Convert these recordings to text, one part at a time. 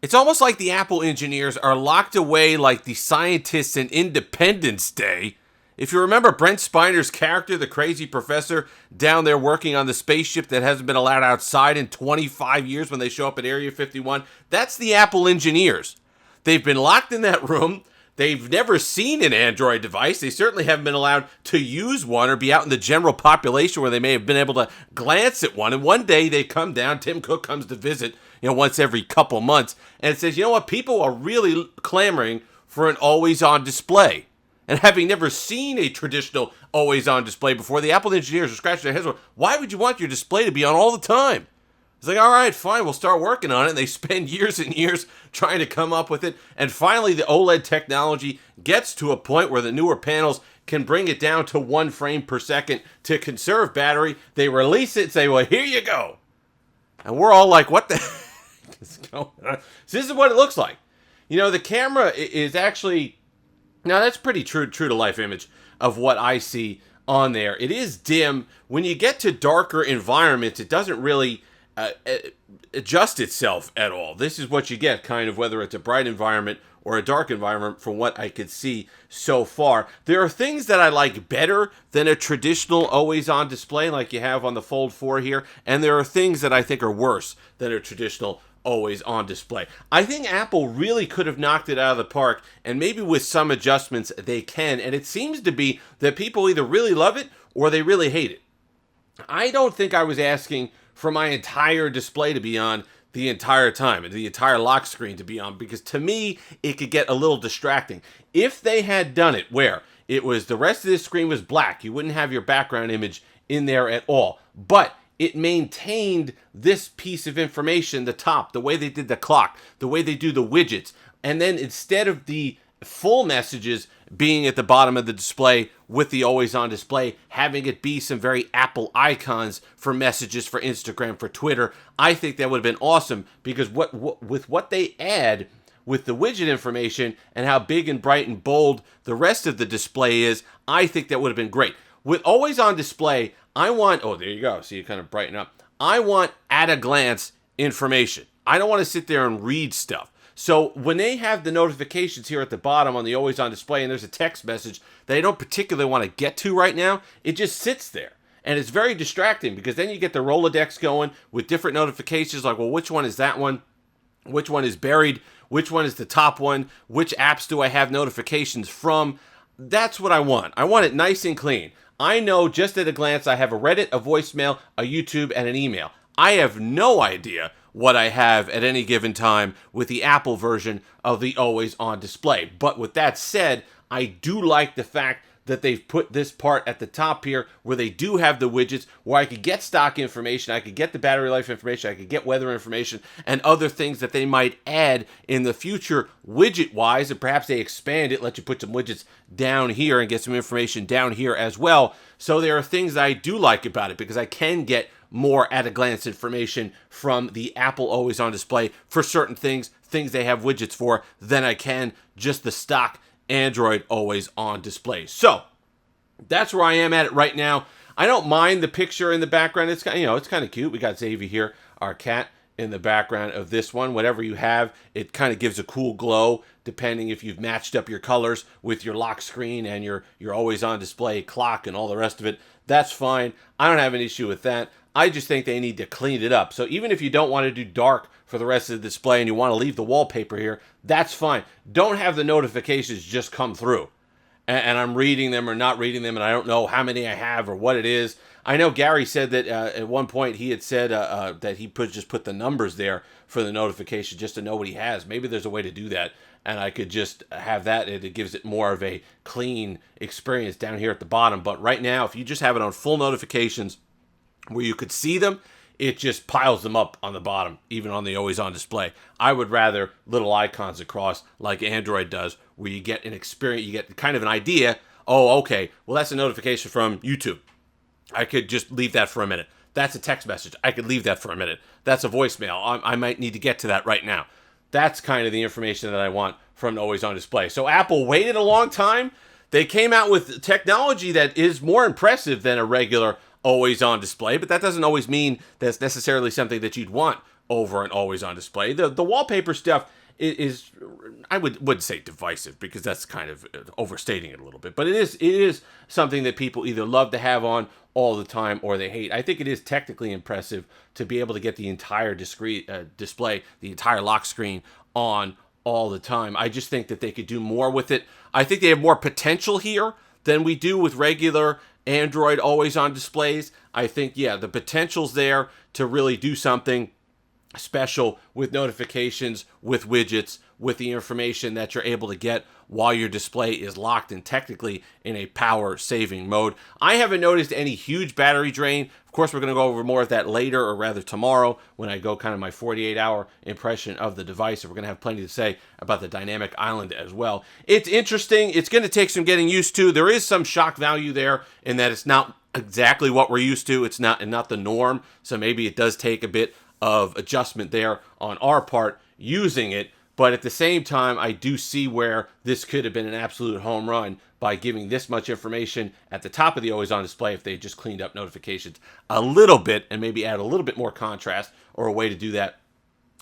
It's almost like the Apple engineers are locked away like the scientists in Independence Day. If you remember Brent Spiner's character, the crazy professor down there working on the spaceship that hasn't been allowed outside in 25 years when they show up at Area 51, that's the Apple engineers. They've been locked in that room. They've never seen an Android device. They certainly haven't been allowed to use one or be out in the general population where they may have been able to glance at one. And one day they come down, Tim Cook comes to visit, once every couple months, and says, you know what, people are really clamoring for an always-on display. And having never seen a traditional always-on display before, the Apple engineers are scratching their heads going, why would you want your display to be on all the time? It's like, all right, fine, we'll start working on it. And they spend years and years trying to come up with it. And finally, the OLED technology gets to a point where the newer panels can bring it down to 1 frame per second to conserve battery. They release it and say, well, here you go. And we're all like, what the heck is going on? So this is what it looks like. The camera is actually, now that's pretty true to life image of what I see on there. It is dim. When you get to darker environments, it doesn't really adjust itself at all. This is what you get, kind of, whether it's a bright environment or a dark environment, from what I could see so far. There are things that I like better than a traditional always-on display like you have on the Fold 4 here, and there are things that I think are worse than a traditional always-on display. I think Apple really could have knocked it out of the park, and maybe with some adjustments they can, and it seems to be that people either really love it or they really hate it. I don't think I was asking for my entire display to be on the entire time, and the entire lock screen to be on, because to me, it could get a little distracting. If they had done it where it was the rest of the screen was black, you wouldn't have your background image in there at all, but it maintained this piece of information, the top, the way they did the clock, the way they do the widgets, and then instead of the full messages being at the bottom of the display with the always-on display, having it be some very Apple icons for messages for Instagram, for Twitter, I think that would have been awesome, because with what they add with the widget information and how big and bright and bold the rest of the display is, I think that would have been great. With always-on display, I want, oh, there you go, so you kind of brighten up. I want at-a-glance information. I don't want to sit there and read stuff. So when they have the notifications here at the bottom on the always-on display, and there's a text message that I don't particularly want to get to right now, it just sits there. And it's very distracting, because then you get the Rolodex going with different notifications, like, well, which one is that one? Which one is buried? Which one is the top one? Which apps do I have notifications from? That's what I want. I want it nice and clean. I know just at a glance I have a Reddit, a voicemail, a YouTube, and an email. I have no idea what I have at any given time with the Apple version of the always-on display. But with that said, I do like the fact that they've put this part at the top here where they do have the widgets, where I could get stock information, I could get the battery life information, I could get weather information, and other things that they might add in the future widget-wise, and perhaps they expand it, let you put some widgets down here and get some information down here as well. So there are things that I do like about it, because I can get more at-a-glance information from the Apple always-on display for certain things they have widgets for, than I can just the stock Android always-on display. So that's where I am at it right now. I don't mind the picture in the background. It's kind of, it's kind of cute. We got Xavier here, our cat, in the background of this one. Whatever you have, it kind of gives a cool glow, depending if you've matched up your colors with your lock screen and your always-on display clock and all the rest of it. That's fine. I don't have an issue with that. I just think they need to clean it up. So even if you don't want to do dark for the rest of the display and you want to leave the wallpaper here, that's fine. Don't have the notifications just come through and I'm reading them or not reading them, and I don't know how many I have or what it is. I know Gary said that at one point he had said that he just put the numbers there for the notification just to know what he has. Maybe there's a way to do that, and I could just have that, and it gives it more of a clean experience down here at the bottom. But right now, if you just have it on full notifications where you could see them, it just piles them up on the bottom, even on the always-on display. I would rather little icons across like Android does, where you get an experience, you get kind of an idea. Oh, okay, well, that's a notification from YouTube. I could just leave that for a minute. That's a text message. I could leave that for a minute. That's a voicemail. I might need to get to that right now. That's kind of the information that I want from an always-on display. So Apple waited a long time. They came out with technology that is more impressive than a regular always-on display, but that doesn't always mean that's necessarily something that you'd want over and always on display. The wallpaper stuff is I wouldn't say divisive, because that's kind of overstating it a little bit, but it is something that people either love to have on all the time or they hate. I think it is technically impressive to be able to get the entire display, the entire lock screen on all the time. I just think that they could do more with it. I think they have more potential here than we do with regular Android always on displays. I think, yeah, the potential's there to really do something special with notifications, with widgets, with the information that you're able to get while your display is locked and technically in a power saving mode. I haven't noticed any huge battery drain. Of course, we're going to go over more of that later, or rather tomorrow, when I go kind of my 48-hour impression of the device. And we're going to have plenty to say about the dynamic island as well. It's interesting. It's going to take some getting used to. There is some shock value there in that it's not exactly what we're used to. It's not the norm. So maybe it does take a bit of adjustment there on our part using it. But at the same time, I do see where this could have been an absolute home run by giving this much information at the top of the always on display if they just cleaned up notifications a little bit and maybe add a little bit more contrast, or a way to do that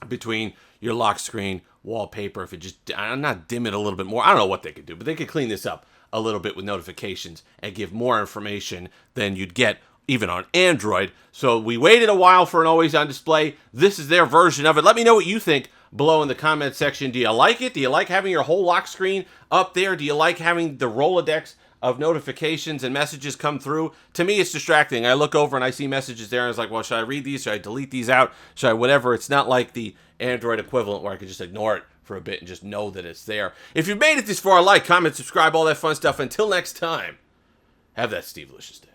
between your lock screen, wallpaper. If it just, I'm not dim it a little bit more. I don't know what they could do, but they could clean this up a little bit with notifications and give more information than you'd get even on Android. So we waited a while for an always on display. This is their version of it. Let me know what you think below in the comment section. Do you like it? Do you like having your whole lock screen up there? Do you like having the Rolodex of notifications and messages come through? To me, it's distracting. I look over and I see messages there and I was like, well, should I read these? Should I delete these out? Should I whatever? It's not like the Android equivalent where I could just ignore it for a bit and just know that it's there. If you've made it this far, like, comment, subscribe, all that fun stuff. Until next time, have that Steve-licious day.